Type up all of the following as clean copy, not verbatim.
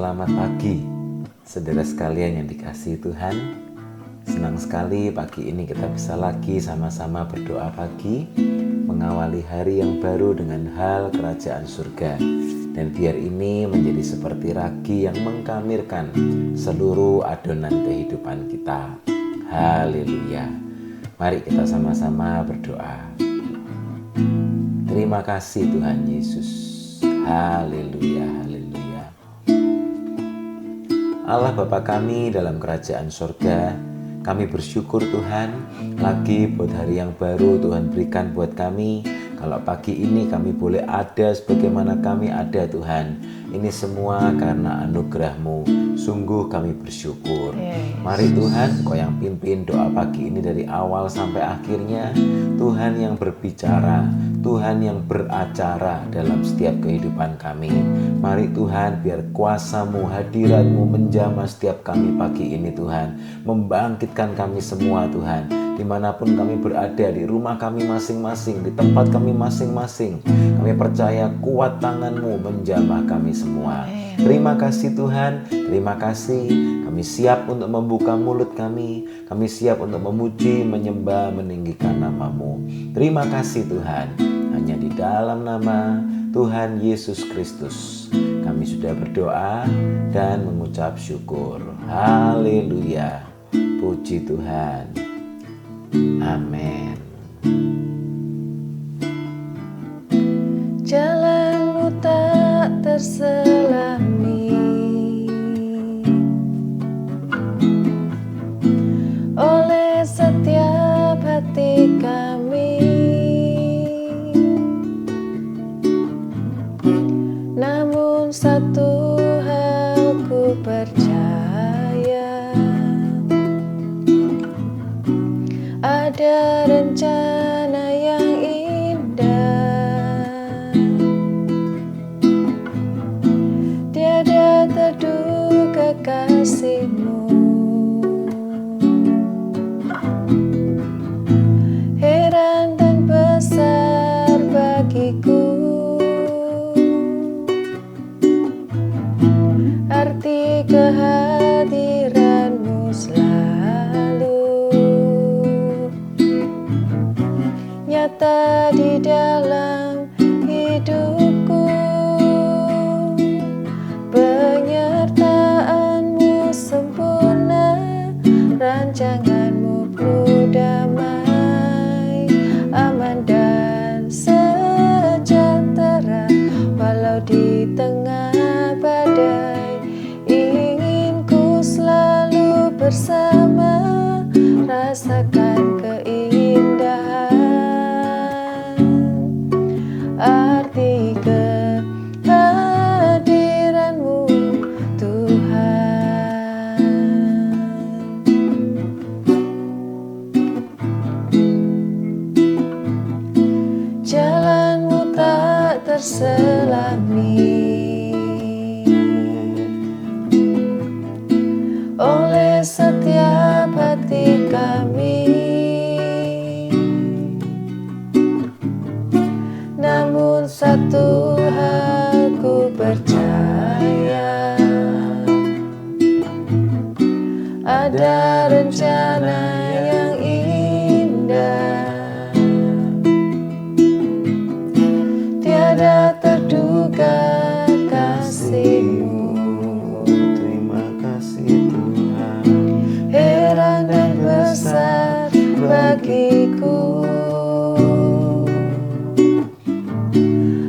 Selamat pagi, saudara sekalian yang dikasihi Tuhan. Senang sekali pagi ini kita bisa lagi sama-sama berdoa pagi, mengawali hari yang baru dengan hal kerajaan surga. Dan biar ini menjadi seperti ragi yang mengkamirkan seluruh adonan kehidupan kita. Haleluya. Mari kita sama-sama berdoa. Terima kasih Tuhan Yesus. Haleluya, haleluya. Allah Bapa kami dalam kerajaan surga, kami bersyukur Tuhan, lagi buat hari yang baru Tuhan berikan buat kami. Kalau pagi ini kami boleh ada sebagaimana kami ada Tuhan, ini semua karena anugerah-Mu. Sungguh kami bersyukur. Mari Tuhan, Kau yang pimpin doa pagi ini dari awal sampai akhirnya. Tuhan yang berbicara, Tuhan yang beracara dalam setiap kehidupan kami. Mari Tuhan, biar kuasa-Mu, hadirat-Mu menjamah setiap kami pagi ini Tuhan. Membangkitkan kami semua Tuhan, dimanapun kami berada, di rumah kami masing-masing, di tempat kami masing-masing. Kami percaya kuat tangan-Mu menjamah kami semua. Terima kasih Tuhan, terima kasih. Kami siap untuk membuka mulut kami siap untuk memuji, menyembah, meninggikan nama-Mu. Terima kasih Tuhan, hanya di dalam nama Tuhan Yesus Kristus kami sudah berdoa dan mengucap syukur. Haleluya, puji Tuhan. Amin. Jalanmu tak terselami oleh setiap hati kami, namun satu hal ku percaya, ada rencana yang indah, tiada terduga kasih-Mu, heran dan besar bagiku, arti kehadiran-Mu selalu nyata di dalam hidupku. Penyertaan-Mu sempurna, rancangan-Mu penuh damai, aman dan sejahtera. Walau di tengah badai, ingin ku selalu bersama, rasakan keindahan arti kehadiran-Mu Tuhan. Jalan-Mu tak terselami oleh setiap hati kami, namun satu hal ku percaya, ada rencana yang indah, tiada terduga kasih-Mu. Terima kasih Tuhan, Heran dan besar bagiku,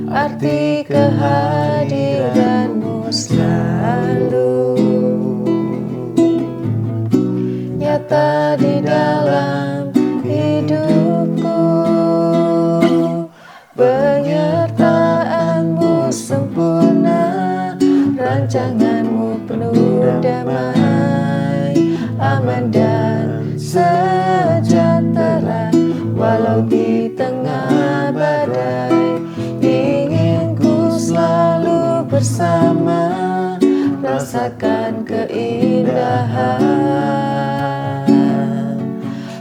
arti kehadiran-Mu selalu nyata di dalam hidupku. Penyertaan-Mu sempurna, rancangan-Mu penuh damai, aman dan sejahtera. Walau di tengah badai, ingin ku selalu bersama, rasakan keindahan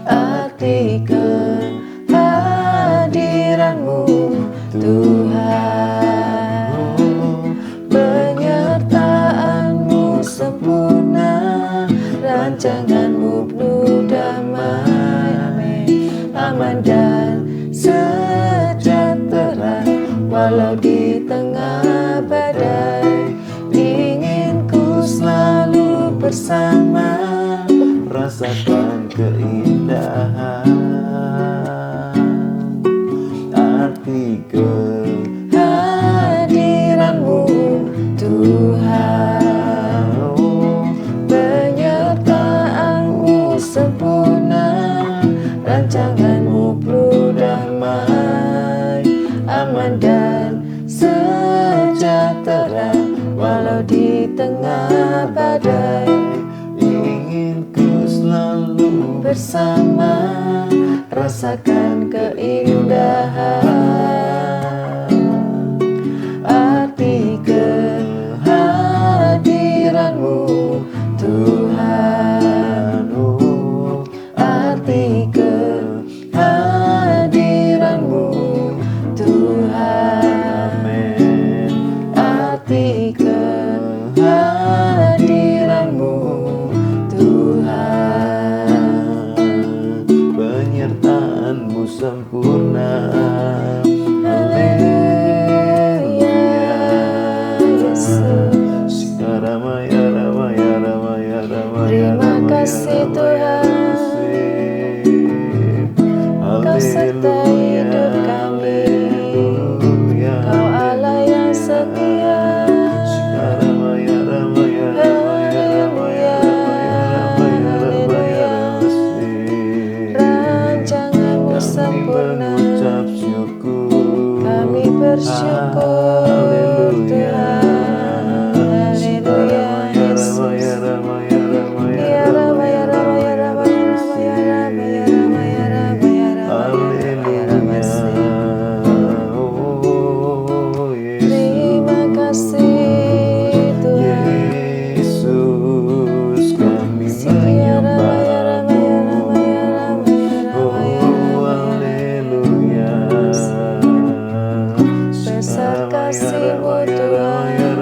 arti kehadiran-Mu Tuhan. Penyertaan-Mu walau di tengah badai, ingin ku selalu bersama, rasakan keindahan arti hadiranmu Tuhan. Penyertaanmu sempurna, rancanganmu penuh damai, aman dan sejahtera, walau di tengah badai, ingin ku selalu bersama, rasakan keindahan arti kehadiranmu Tuhan. Arti kehadiranmu Tuhan. Amin. Arti kehadiranmu Tuhan. Penyertaanmu sempurna. Haleluya Yesus. Terima kasih Tuhan, Kau sertai hidup kami, Kau Allah yang setia. Haleluya, haleluya. Rancanganmu sempurna, kami bersyukur Tuhan. Haleluya Yesus. Ya Rama, ya Rama, ya Rama, ya Rama, ya Rama, ya Rama, ya Rama, ya Rama, ya Rama, ya Rama. Terima kasih Tuhan. Yesus, kami Ya Rama, menyembah. ya Rama, ya Rama, ya Rama, ya Rama, ya Haleluya. Besar kasih-Mu Tuhan.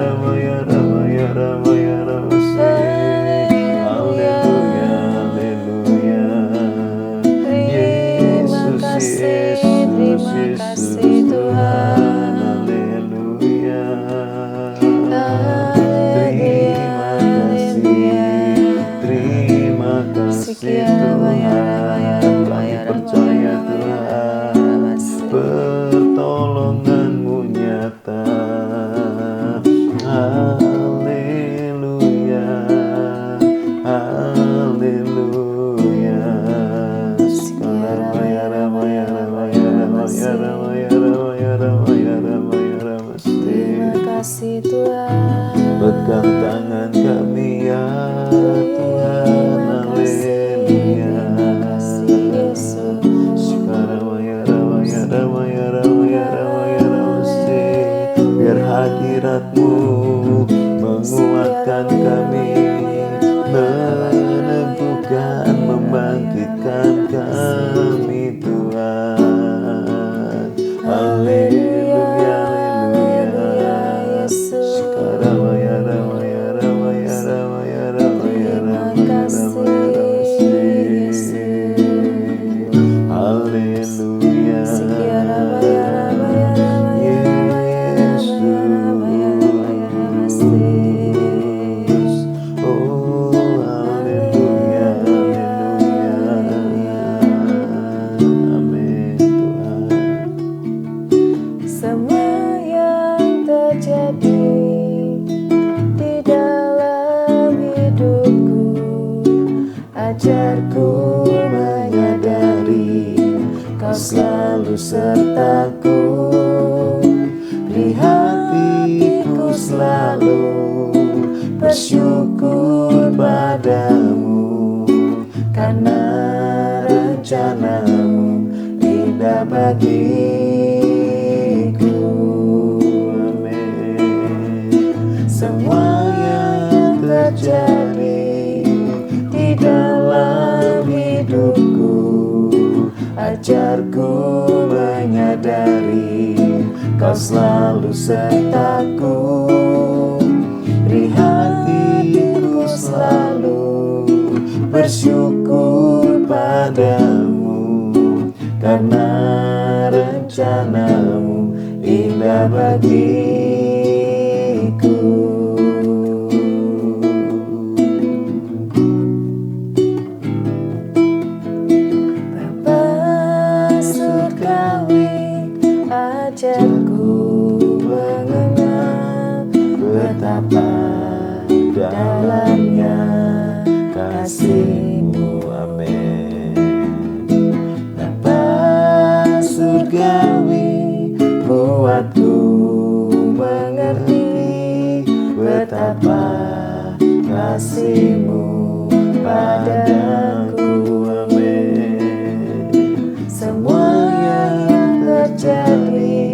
Terima kasih Tuhan. Haleluya. Haleluya, haleluya. Terima kasih Tuhan. Kami percaya Tuhan, pertolongan-Mu nyata. Haleluya, haleluya. Terima kasih Tuhan. Pegang tangan kami ya Tuhan. Haleluya. Terima kasih Yesus. Biar hadirat-Mu menguatkan kami, meneguhkan, membangkitkan kami Tuhan. Haleluya, haleluya Yesus. Haleluya. Yesus. Oh, haleluya, haleluya. Amin Tuhan. Semua yang terjadi di dalam hidupku, ajarku menyadari Kau selalu sertaku. Beri hatiku selalu bersyukur padamu, karena rencana-Mu indah bagiku. Amin. Semua yang terjadi di dalam hidupku, ajarku menyadari Kau selalu sertaku. Beri hatiku selalu bersyukur padamu, karena rencana-Mu indah bagiku. Bapa surgawi, ajarku mengenal betapa dalamnya kasih-Mu. Amin. Bapa surgawi, buatku mengerti betapa kasih-Mu padaku. Amin. Semua yang terjadi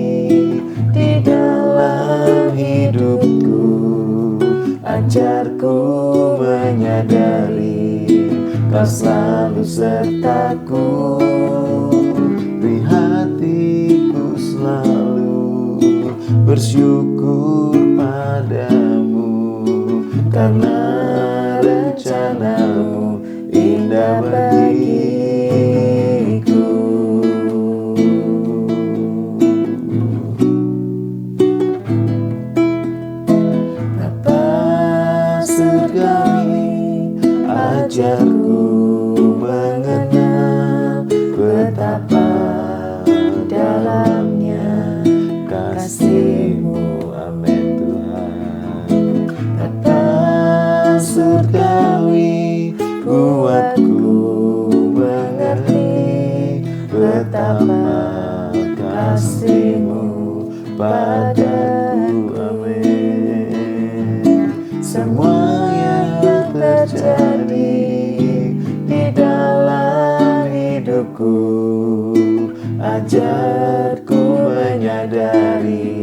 di dalam hidupku, ajarku menyadari Kau selalu sertaku. Beri hatiku selalu bersyukur padamu, karena rencana-Mu indah bagiku. Bapa surgawi, ajarku mengenal betapa dalamnya kasih-Mu. Amin Tuhan. Bapa surgawi, buatku mengerti betapa kasih-Mu padaku. Amin. Semua yang terjadi di dalam hidupku, ajarku menyadari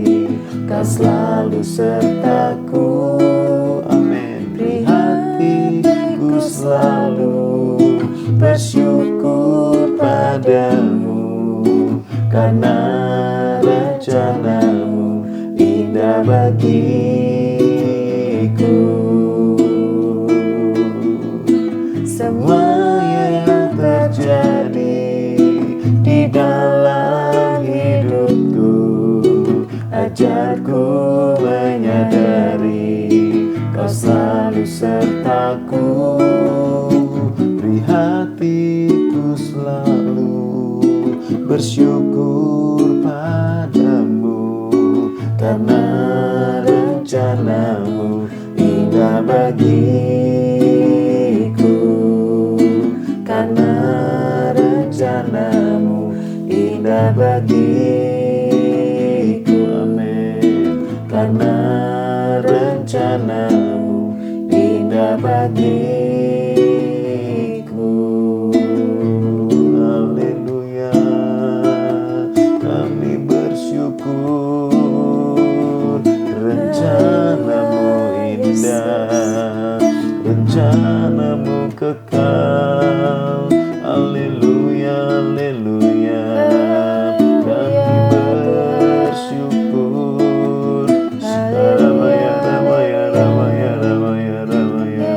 Kau selalu sertaku. Amin. Beri hatiku selalu bersyukur padamu, karena rencana-Mu indah bagiku. Semua yang terjadi di dalam hidupku, ajarku menyadari Kau selalu sertaku. Beri hatiku selalu bersyukur padamu, Karena rencana-Mu indah bagiku. Karena rencana-Mu indah bagiku. Amin. Karena rencana-Mu indah bagiku. Haleluya. Kami bersyukur, rencana-Mu indah, rencana-Mu kekal. Haleluya, haleluya. Kami bersyukur. Ramaya, ramaya, ramaya, ramaya, ramaya, ramaya.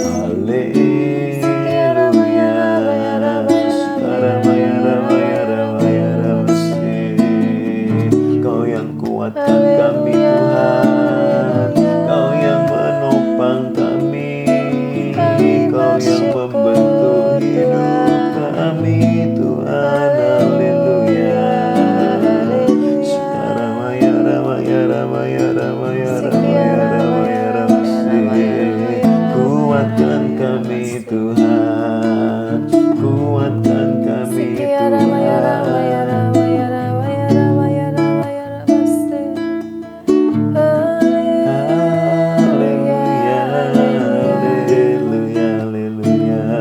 Haleluya. Ramaya, ramaya, ramaya, ramaya. Kau yang kuatkan kami Tuhan, Kau yang menopang kami, Kau yang membentuk hidup kami Tuhan. Haleluya. Ramaya, ramaya, ramaya, ramaya, ramaya, ramaya, ramaya. Kuatkan kami Tuhan, kuatkan kami Tuhan. Haleluya, haleluya, haleluya.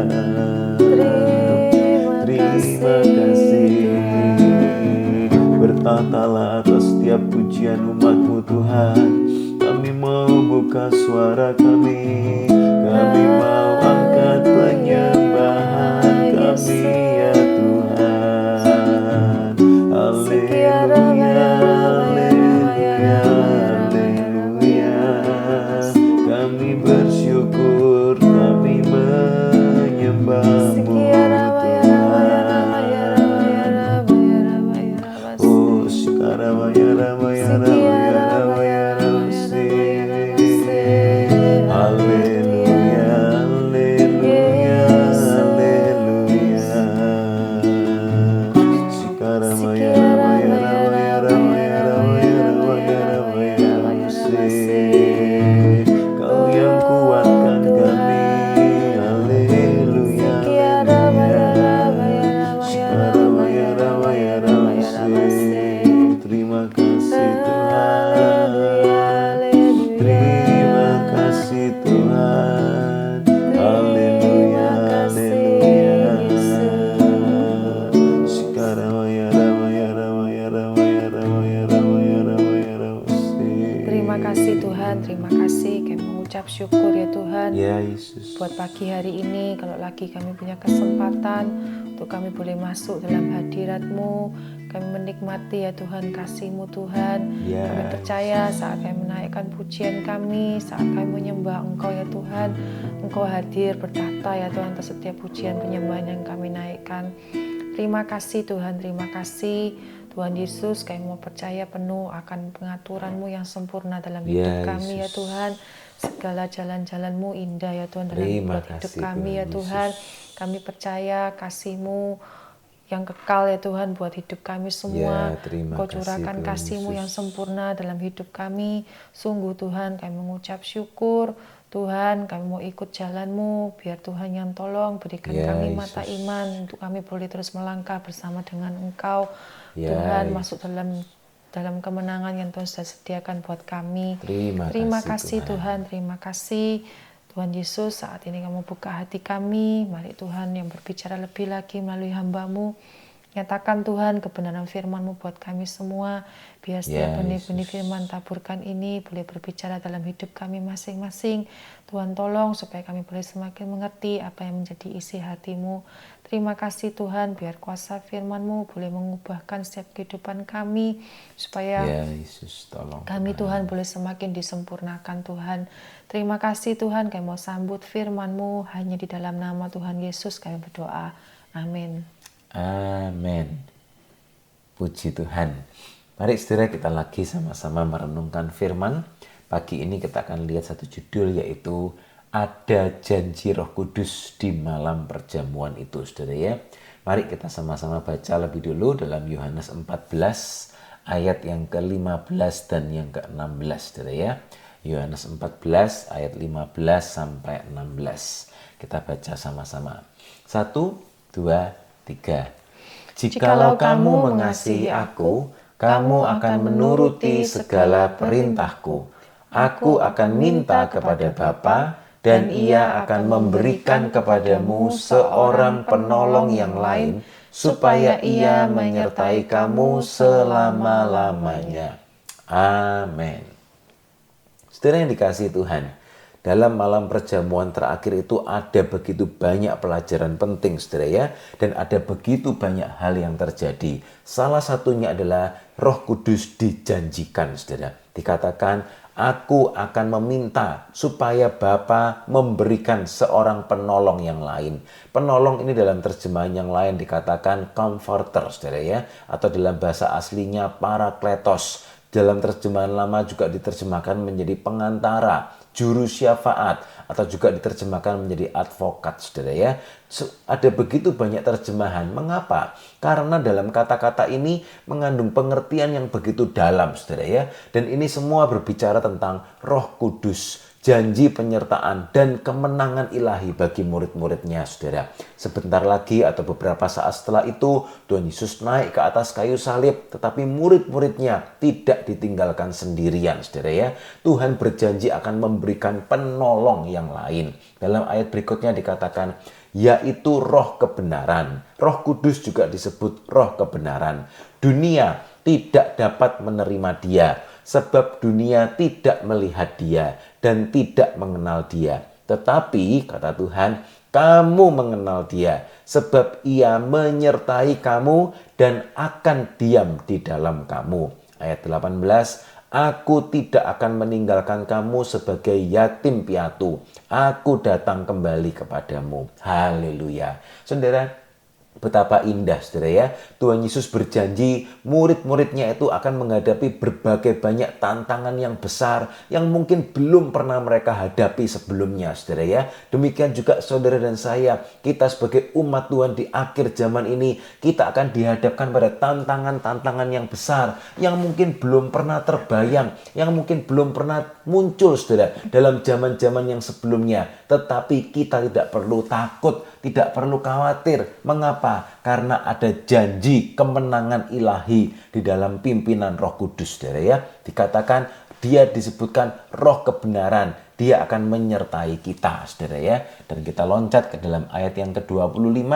Terima kasih. Bertatalah atas setiap pujian umat-Mu Tuhan. Kami mau buka suara kami mau angkat Tuhan. Ya Yesus. Buat pagi hari ini, kalau lagi kami punya kesempatan untuk kami boleh masuk dalam hadirat-Mu, kami menikmati ya Tuhan kasih-Mu Tuhan. Ya, Kami percaya saat kami menaikkan pujian kami, saat kami menyembah Engkau ya Tuhan, Engkau hadir bertahta ya Tuhan atas setiap pujian penyembahan yang kami naikkan. Terima kasih Tuhan, terima kasih Tuhan Yesus. Kami mau percaya penuh akan pengaturan-Mu yang sempurna dalam hidup kami ya Tuhan. Segala jalan-jalan-Mu indah ya Tuhan dalam hidup kami ya Tuhan. Kami percaya kasih-Mu yang kekal ya Tuhan buat hidup kami semua. Engkau curahkan kasih-Mu yang sempurna dalam hidup kami. Sungguh Tuhan kami mengucap syukur. Tuhan kami mau ikut jalan-Mu, biar Tuhan yang tolong berikan kami mata iman untuk kami boleh terus melangkah bersama dengan Engkau. Tuhan masuk dalam kemenangan yang Tuhan sudah sediakan buat kami. Terima kasih Tuhan, terima kasih Tuhan Yesus. Saat ini kamu buka hati kami, mari Tuhan yang berbicara lebih lagi melalui hamba-Mu. Nyatakan Tuhan kebenaran firman-Mu buat kami semua. Biar setiap benih-benih firman taburkan ini boleh berbicara dalam hidup kami masing-masing. Tuhan tolong supaya kami boleh semakin mengerti apa yang menjadi isi hati-Mu. Terima kasih Tuhan, biar kuasa firman-Mu boleh mengubahkan setiap kehidupan kami. Supaya kami Tuhan boleh semakin disempurnakan Tuhan. Terima kasih Tuhan, kami mau sambut firman-Mu hanya di dalam nama Tuhan Yesus kami berdoa. Amin. Amin. Puji Tuhan. Mari saudara kita lagi sama-sama merenungkan firman. Pagi ini kita akan lihat satu judul yaitu ada janji Roh Kudus di malam perjamuan itu saudara ya. Mari kita sama-sama baca lebih dulu dalam Yohanes 14 ayat yang ke-15 dan yang ke-16 saudara ya. Yohanes 14 ayat 15 sampai 16. Kita baca sama-sama. 1, 2, 3. Jikalau kamu mengasihi aku, kamu akan menuruti segala perintahku. Aku akan minta kepada Bapa, dan Ia akan memberikan kepadamu seorang penolong yang lain, supaya Ia menyertai kamu selama-lamanya. Amin. Saudara yang dikasihi Tuhan, dalam malam perjamuan terakhir itu ada begitu banyak pelajaran penting saudara ya. Dan ada begitu banyak hal yang terjadi. Salah satunya adalah Roh Kudus dijanjikan saudara. Dikatakan, aku akan meminta supaya Bapa memberikan seorang penolong yang lain. Penolong ini dalam terjemahan yang lain dikatakan comforter saudara ya. Atau dalam bahasa aslinya parakletos. Dalam terjemahan lama juga diterjemahkan menjadi pengantara, juru syafaat, atau juga diterjemahkan menjadi advokat saudara ya. Ada begitu banyak terjemahan. Mengapa? Karena dalam kata-kata ini mengandung pengertian yang begitu dalam saudara ya. Dan ini semua berbicara tentang Roh Kudus, janji penyertaan dan kemenangan ilahi bagi murid-muridnya saudara. Sebentar lagi atau beberapa saat setelah itu Tuhan Yesus naik ke atas kayu salib, tetapi murid-muridnya tidak ditinggalkan sendirian saudara ya. Tuhan berjanji akan memberikan penolong yang lain. Dalam ayat berikutnya dikatakan, yaitu Roh kebenaran. Roh Kudus juga disebut Roh kebenaran. Dunia tidak dapat menerima Dia, sebab dunia tidak melihat Dia dan tidak mengenal Dia. Tetapi, kata Tuhan, kamu mengenal Dia, sebab Ia menyertai kamu dan akan diam di dalam kamu. Ayat 18, aku tidak akan meninggalkan kamu sebagai yatim piatu. Aku datang kembali kepadamu. Haleluya. Saudara, betapa indah saudara ya. Tuhan Yesus berjanji murid-muridnya itu akan menghadapi berbagai banyak tantangan yang besar yang mungkin belum pernah mereka hadapi sebelumnya saudara ya. Demikian juga saudara dan saya, kita sebagai umat Tuhan di akhir zaman ini, kita akan dihadapkan pada tantangan-tantangan yang besar yang mungkin belum pernah terbayang, yang mungkin belum pernah muncul saudara dalam zaman-zaman yang sebelumnya. Tetapi kita tidak perlu takut, tidak perlu khawatir. Mengapa? Karena ada janji kemenangan ilahi di dalam pimpinan Roh Kudus saudara ya. Dikatakan Dia disebutkan Roh kebenaran. Dia akan menyertai kita saudara ya. Dan kita loncat ke dalam ayat yang ke-25.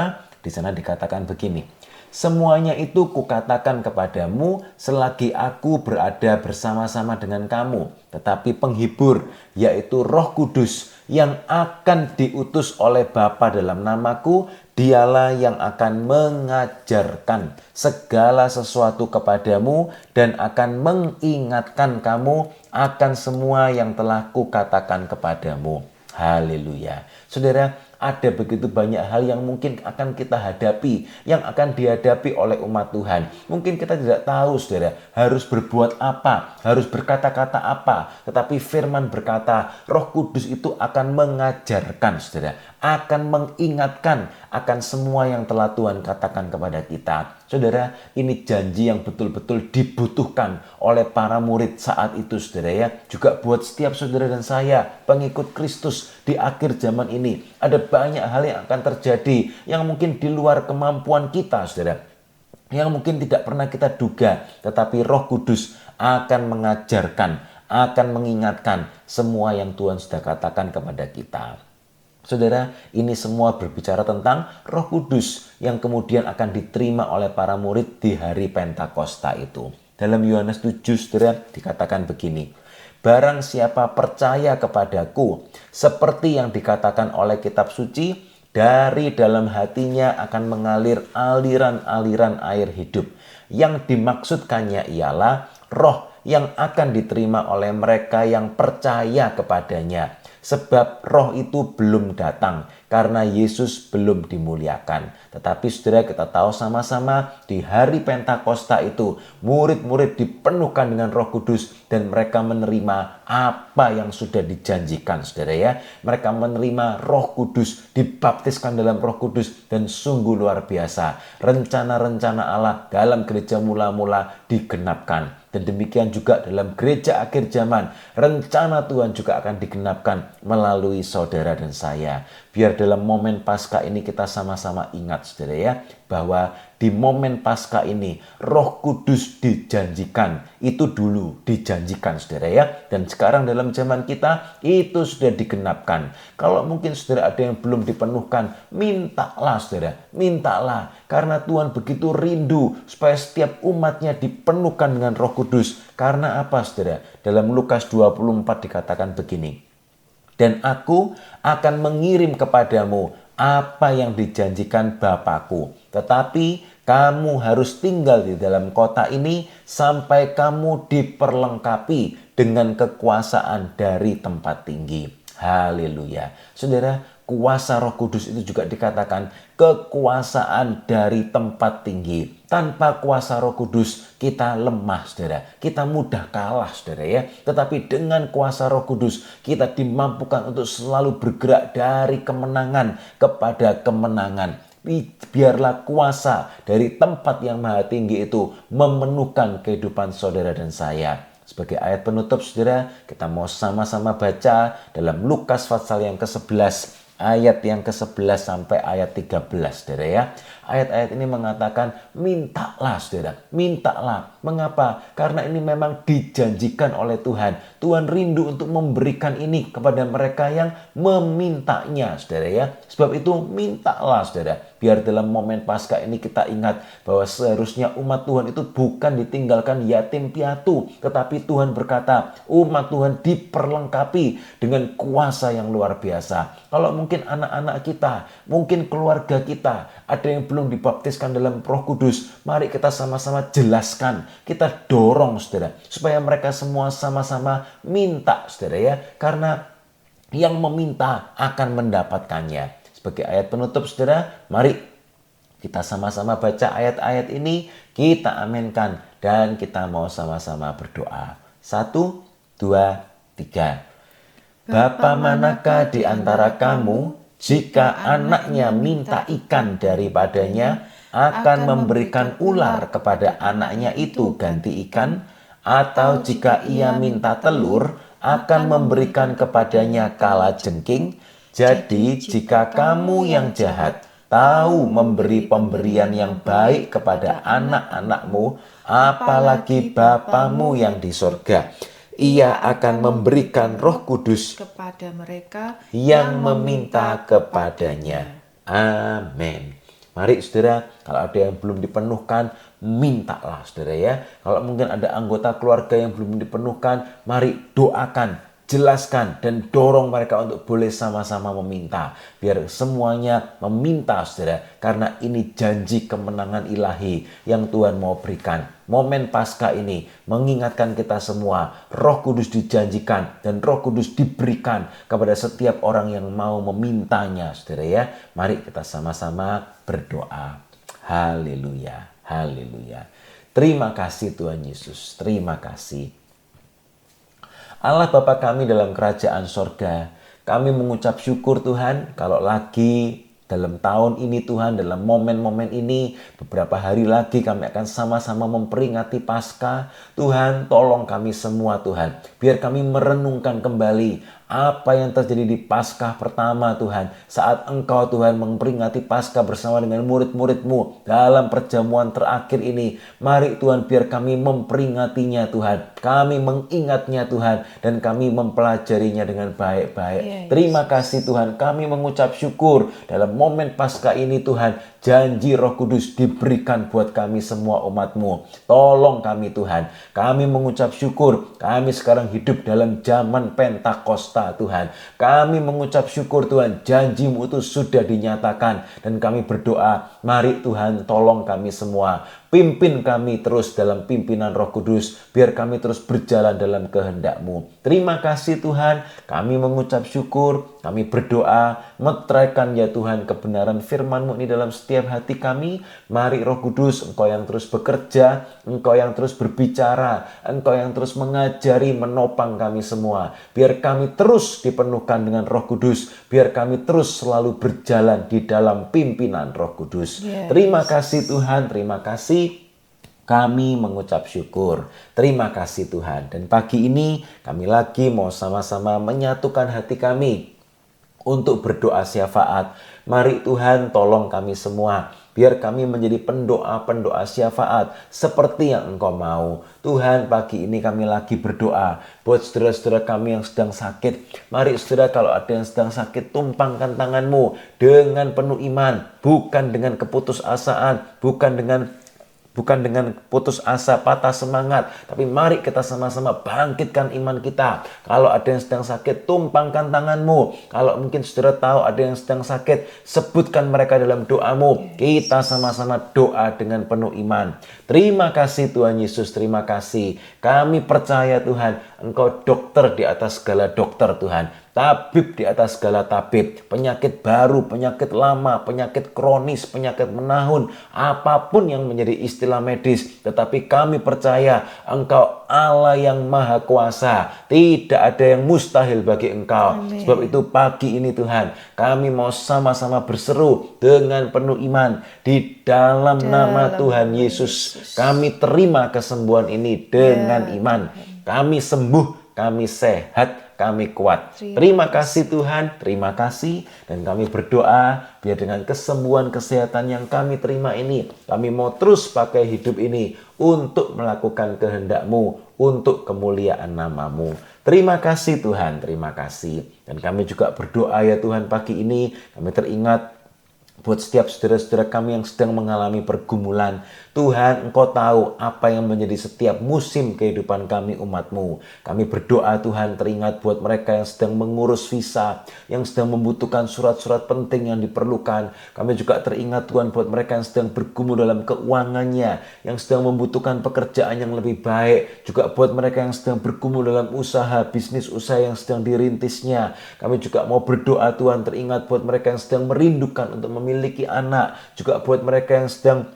Di sana dikatakan begini. Semuanya itu kukatakan kepadamu selagi aku berada bersama-sama dengan kamu. Tetapi penghibur, yaitu Roh Kudus, yang akan diutus oleh Bapa dalam namaku, dialah yang akan mengajarkan segala sesuatu kepadamu dan akan mengingatkan kamu akan semua yang telah kukatakan kepadamu. Haleluya. Saudara, ada begitu banyak hal yang mungkin akan kita hadapi, yang akan dihadapi oleh umat Tuhan. Mungkin kita tidak tahu, saudara, harus berbuat apa, harus berkata-kata apa. Tetapi firman berkata, Roh Kudus itu akan mengajarkan, saudara, akan mengingatkan akan semua yang telah Tuhan katakan kepada kita. Saudara, ini janji yang betul-betul dibutuhkan oleh para murid saat itu, saudara ya. Juga buat setiap saudara dan saya, pengikut Kristus di akhir zaman ini. Ada banyak hal yang akan terjadi yang mungkin di luar kemampuan kita, saudara. Yang mungkin tidak pernah kita duga. Tetapi Roh Kudus akan mengajarkan, akan mengingatkan semua yang Tuhan sudah katakan kepada kita. Saudara, ini semua berbicara tentang Roh Kudus yang kemudian akan diterima oleh para murid di hari Pentakosta itu. Dalam Yohanes 7, saudara, dikatakan begini, barang siapa percaya kepadaku, seperti yang dikatakan oleh kitab suci, dari dalam hatinya akan mengalir aliran-aliran air hidup. Yang dimaksudkannya ialah roh yang akan diterima oleh mereka yang percaya kepadanya. Sebab roh itu belum datang karena Yesus belum dimuliakan. Tetapi saudara, kita tahu sama-sama di hari Pentakosta itu murid-murid dipenuhkan dengan Roh Kudus dan mereka menerima apa yang sudah dijanjikan, saudara ya. Mereka menerima Roh Kudus, dibaptiskan dalam Roh Kudus dan sungguh luar biasa. Rencana-rencana Allah dalam gereja mula-mula digenapkan. Dan demikian juga dalam gereja akhir zaman, rencana Tuhan juga akan digenapkan melalui saudara dan saya. Biar dalam momen Paskah ini kita sama-sama ingat, saudara ya, bahwa di momen Paskah ini Roh Kudus dijanjikan. Itu dulu dijanjikan, saudara ya. Dan sekarang dalam zaman kita itu sudah digenapkan. Kalau mungkin saudara ada yang belum dipenuhkan, mintalah saudara, mintalah. Karena Tuhan begitu rindu supaya setiap umatnya dipenuhkan dengan Roh Kudus. Karena apa, saudara? Dalam Lukas 24 dikatakan begini, dan aku akan mengirim kepadamu apa yang dijanjikan Bapakku. Tetapi kamu harus tinggal di dalam kota ini sampai kamu diperlengkapi dengan kekuasaan dari tempat tinggi. Haleluya. Saudara, kuasa Roh Kudus itu juga dikatakan kekuasaan dari tempat tinggi. Tanpa kuasa Roh Kudus kita lemah, saudara. Kita mudah kalah, saudara ya. Tetapi dengan kuasa Roh Kudus kita dimampukan untuk selalu bergerak dari kemenangan kepada kemenangan. Biarlah kuasa dari tempat yang maha tinggi itu memenuhkan kehidupan saudara dan saya. Sebagai ayat penutup, saudara, kita mau sama-sama baca dalam Lukas pasal yang ke-11, ayat yang ke-11 sampai ayat 13, saudara ya. Ayat-ayat ini mengatakan, mintalah saudara, mintalah. Mengapa? Karena ini memang dijanjikan oleh Tuhan. Tuhan rindu untuk memberikan ini kepada mereka yang memintanya, saudara ya. Sebab itu mintalah saudara. Biar dalam momen Paskah ini kita ingat bahwa seharusnya umat Tuhan itu bukan ditinggalkan yatim piatu. Tetapi Tuhan berkata, umat Tuhan diperlengkapi dengan kuasa yang luar biasa. Kalau mungkin anak-anak kita, mungkin keluarga kita, ada yang belum dibaptiskan dalam Roh Kudus, mari kita sama-sama jelaskan, kita dorong saudara, supaya mereka semua sama-sama minta saudara ya, karena yang meminta akan mendapatkannya. Sebagai ayat penutup saudara, mari kita sama-sama baca ayat-ayat ini, kita aminkan dan kita mau sama-sama berdoa. 1, 2, 3. Bapa manakah di antara kamu, jika anaknya minta ikan daripadanya, akan memberikan ular kepada anaknya itu ganti ikan? Atau jika ia minta telur, akan memberikan kepadanya kalajengking? Jadi jika kamu yang jahat tahu memberi pemberian yang baik kepada anak-anakmu, apalagi Bapamu yang di sorga, Ia akan memberikan Roh Kudus kepada mereka yang meminta kepadanya. Amin. Mari saudara, kalau ada yang belum dipenuhkan, mintalah saudara ya. Kalau mungkin ada anggota keluarga yang belum dipenuhkan, mari doakan. jelaskan dan dorong mereka untuk boleh sama-sama meminta. Biar semuanya meminta saudara, karena ini janji kemenangan ilahi yang Tuhan mau berikan. Momen Paskah ini mengingatkan kita semua, Roh Kudus dijanjikan dan Roh Kudus diberikan kepada setiap orang yang mau memintanya saudara ya. Mari kita sama-sama berdoa. Haleluya, haleluya. Terima kasih Tuhan Yesus, terima kasih. Allah Bapa kami dalam kerajaan sorga, kami mengucap syukur Tuhan kalau lagi dalam tahun ini Tuhan, dalam momen-momen ini, beberapa hari lagi kami akan sama-sama memperingati Paskah. Tuhan, tolong kami semua Tuhan, biar kami merenungkan kembali apa yang terjadi di Paskah pertama Tuhan. Saat Engkau Tuhan memperingati Paskah bersama dengan murid-murid-Mu dalam perjamuan terakhir ini. Mari Tuhan biar kami memperingatinya Tuhan. Kami mengingatnya Tuhan dan kami mempelajarinya dengan baik-baik. Terima kasih Tuhan, kami mengucap syukur dalam momen Paskah ini Tuhan. Janji Roh Kudus diberikan buat kami semua umat-Mu. Tolong kami Tuhan. Kami mengucap syukur. Kami sekarang hidup dalam zaman Pentakosta Tuhan. Kami mengucap syukur Tuhan. Janji-Mu itu sudah dinyatakan. Dan kami berdoa. Mari Tuhan tolong kami semua. Pimpin kami terus dalam pimpinan Roh Kudus. Biar kami terus berjalan dalam kehendak-Mu. Terima kasih Tuhan. Kami mengucap syukur. Kami berdoa. Meteraikan ya Tuhan kebenaran firman-Mu ini dalam setiap hati kami. Mari Roh Kudus, Engkau yang terus bekerja, Engkau yang terus berbicara, Engkau yang terus mengajari, menopang kami semua. Biar kami terus dipenuhkan dengan Roh Kudus. Biar kami terus selalu berjalan di dalam pimpinan Roh Kudus. Terima kasih Tuhan, terima kasih. Kami mengucap syukur. Terima kasih Tuhan. Dan pagi ini kami lagi mau sama-sama menyatukan hati kami untuk berdoa syafaat. Mari Tuhan tolong kami semua. Biar kami menjadi pendoa-pendoa syafaat seperti yang Engkau mau. Tuhan, pagi ini kami lagi berdoa buat saudara-saudara kami yang sedang sakit. Mari saudara, kalau ada yang sedang sakit, tumpangkan tangan-Mu dengan penuh iman. Bukan dengan keputusasaan, bukan dengan putus asa, patah semangat. Tapi mari kita sama-sama bangkitkan iman kita. Kalau ada yang sedang sakit, tumpangkan tangan-Mu. Kalau mungkin saudara tahu ada yang sedang sakit, sebutkan mereka dalam doa-Mu. Kita sama-sama doa dengan penuh iman. Terima kasih Tuhan Yesus, terima kasih. Kami percaya Tuhan, Engkau dokter di atas segala dokter Tuhan. Tabib di atas segala tabib. Penyakit baru, penyakit lama, penyakit kronis, penyakit menahun. Apapun yang menjadi istilah medis. Tetapi kami percaya Engkau Allah yang maha kuasa. Tidak ada yang mustahil bagi Engkau. Amin. Sebab itu pagi ini Tuhan, kami mau sama-sama berseru dengan penuh iman. Di dalam nama Tuhan Yesus, kami terima kesembuhan ini dengan iman. Kami sembuh, kami sehat, kami kuat. Terima kasih Tuhan, terima kasih. Dan kami berdoa biar dengan kesembuhan kesehatan yang kami terima ini, kami mau terus pakai hidup ini untuk melakukan kehendak-Mu, untuk kemuliaan nama-Mu. Terima kasih Tuhan, terima kasih. Dan kami juga berdoa ya Tuhan, pagi ini kami teringat buat setiap saudara-saudara kami yang sedang mengalami pergumulan. Tuhan, Engkau tahu apa yang menjadi setiap musim kehidupan kami umat-Mu. Kami berdoa Tuhan, teringat buat mereka yang sedang mengurus visa, yang sedang membutuhkan surat-surat penting yang diperlukan. Kami juga teringat Tuhan buat mereka yang sedang bergumul dalam keuangannya, yang sedang membutuhkan pekerjaan yang lebih baik. Juga buat mereka yang sedang bergumul dalam usaha, bisnis usaha yang sedang dirintisnya. Kami juga mau berdoa Tuhan, teringat buat mereka yang sedang merindukan untuk memiliki anak. Juga buat mereka yang sedang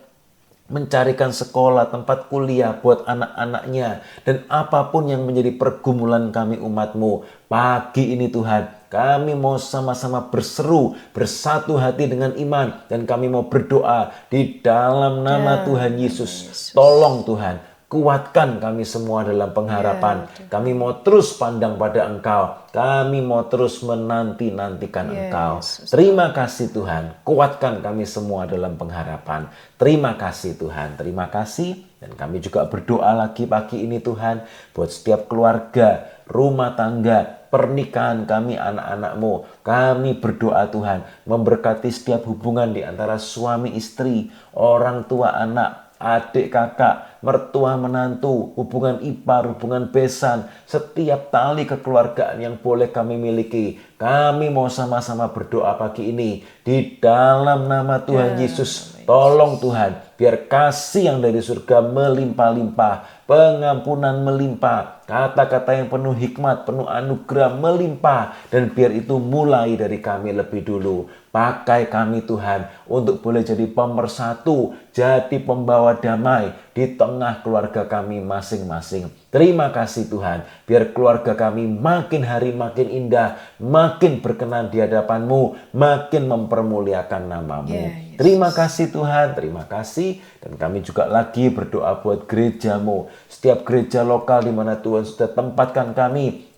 mencarikan sekolah, tempat kuliah buat anak-anaknya. Dan apapun yang menjadi pergumulan kami umat-Mu, pagi ini Tuhan, kami mau sama-sama berseru, bersatu hati dengan iman. Dan kami mau berdoa di dalam nama Tuhan Yesus. Tolong Tuhan, kuatkan kami semua dalam pengharapan. Kami mau terus pandang pada Engkau. Kami mau terus menanti-nantikan Engkau. Terima kasih Tuhan. Kuatkan kami semua dalam pengharapan. Terima kasih Tuhan. Terima kasih. Dan kami juga berdoa lagi pagi ini Tuhan, buat setiap keluarga, rumah tangga, pernikahan kami, anak-anak-Mu. Kami berdoa Tuhan, memberkati setiap hubungan di antara suami istri, orang tua anak, adik kakak, mertua menantu, hubungan ipar, hubungan besan, setiap tali kekeluargaan yang boleh kami miliki. Kami mau sama-sama berdoa pagi ini di dalam nama Tuhan Yesus. Tolong Tuhan, biar kasih yang dari surga melimpah-limpah, pengampunan melimpah, kata-kata yang penuh hikmat, penuh anugerah melimpah, dan biar itu mulai dari kami lebih dulu. Pakai kami Tuhan untuk boleh jadi pemersatu, jadi pembawa damai di tengah keluarga kami masing-masing. Terima kasih Tuhan, biar keluarga kami makin hari makin indah, makin berkenan di hadapan-Mu, makin mempermuliakan nama-Mu. Terima kasih Tuhan, terima kasih. Dan kami juga lagi berdoa buat gereja-Mu. Setiap gereja lokal di mana Tuhan sudah tempatkan kami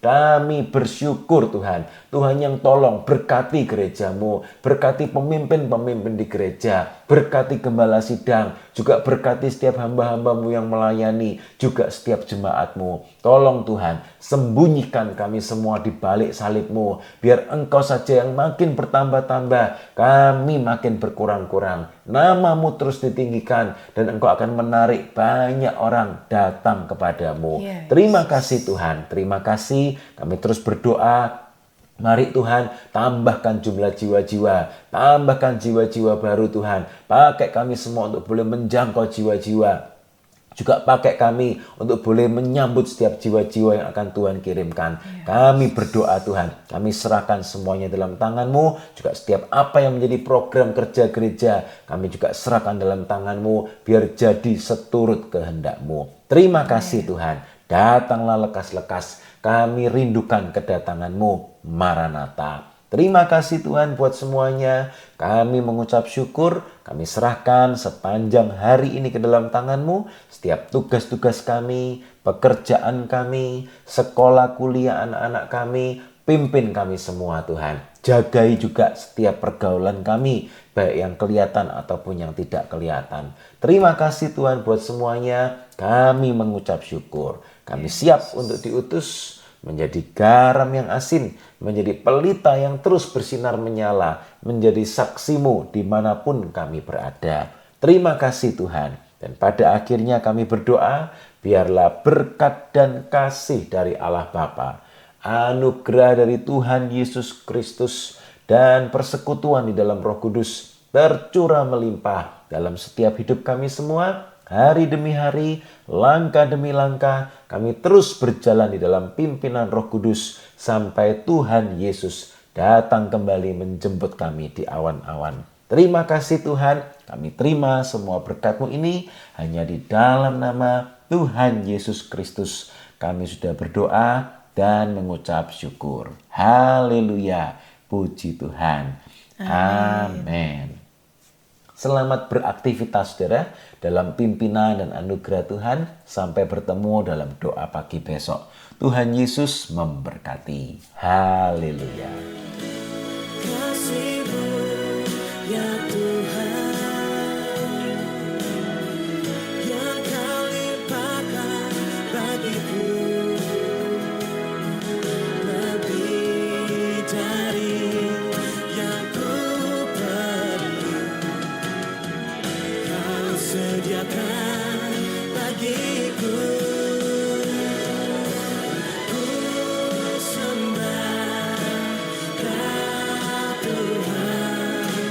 bersyukur Tuhan. Tuhan yang tolong berkati gereja-Mu, berkati pemimpin-pemimpin di gereja, berkati gembala sidang, juga berkati setiap hamba-hamba-Mu yang melayani, juga setiap jemaat-Mu. Tolong Tuhan, sembunyikan kami semua di balik salib-Mu, biar Engkau saja yang makin bertambah-tambah, kami makin berkurang-kurang. Nama-Mu terus ditinggikan, dan Engkau akan menarik banyak orang datang kepadamu. Terima kasih Tuhan, terima kasih. Kami terus berdoa. Mari Tuhan, tambahkan jumlah jiwa-jiwa, tambahkan jiwa-jiwa baru Tuhan. Pakai kami semua untuk boleh menjangkau jiwa-jiwa. Juga pakai kami untuk boleh menyambut setiap jiwa-jiwa yang akan Tuhan kirimkan. Kami berdoa Tuhan, kami serahkan semuanya dalam tangan-Mu. Juga setiap apa yang menjadi program kerja gereja, kami juga serahkan dalam tangan-Mu, biar jadi seturut kehendak-Mu. Terima kasih Tuhan, datanglah lekas-lekas. Kami rindukan kedatangan-Mu, Maranatha. Terima kasih Tuhan buat semuanya. Kami mengucap syukur, kami serahkan sepanjang hari ini ke dalam tangan-Mu. Setiap tugas-tugas kami, pekerjaan kami, sekolah kuliah anak-anak kami, pimpin kami semua Tuhan. Jagai juga setiap pergaulan kami, baik yang kelihatan ataupun yang tidak kelihatan. Terima kasih Tuhan buat semuanya. Kami mengucap syukur. Kami siap untuk diutus menjadi garam yang asin, menjadi pelita yang terus bersinar menyala, menjadi saksi-Mu dimanapun kami berada. Terima kasih Tuhan. Dan pada akhirnya kami berdoa, biarlah berkat dan kasih dari Allah Bapa, anugerah dari Tuhan Yesus Kristus, dan persekutuan di dalam Roh Kudus tercurah melimpah dalam setiap hidup kami semua. Hari demi hari, langkah demi langkah, kami terus berjalan di dalam pimpinan Roh Kudus sampai Tuhan Yesus datang kembali menjemput kami di awan-awan. Terima kasih Tuhan, kami terima semua berkat-Mu ini hanya di dalam nama Tuhan Yesus Kristus. Kami sudah berdoa dan mengucap syukur. Haleluya, puji Tuhan. Amin. Selamat beraktivitas saudara dalam pimpinan dan anugerah Tuhan. Sampai bertemu dalam doa pagi besok. Tuhan Yesus memberkati. Haleluya. Kasih-Mu ya Tuhan, yang Kau limpahkan bagiku, lebih dari yang ku perlu. Kau sediakan bagiku. Ku sembah Kau Tuhan.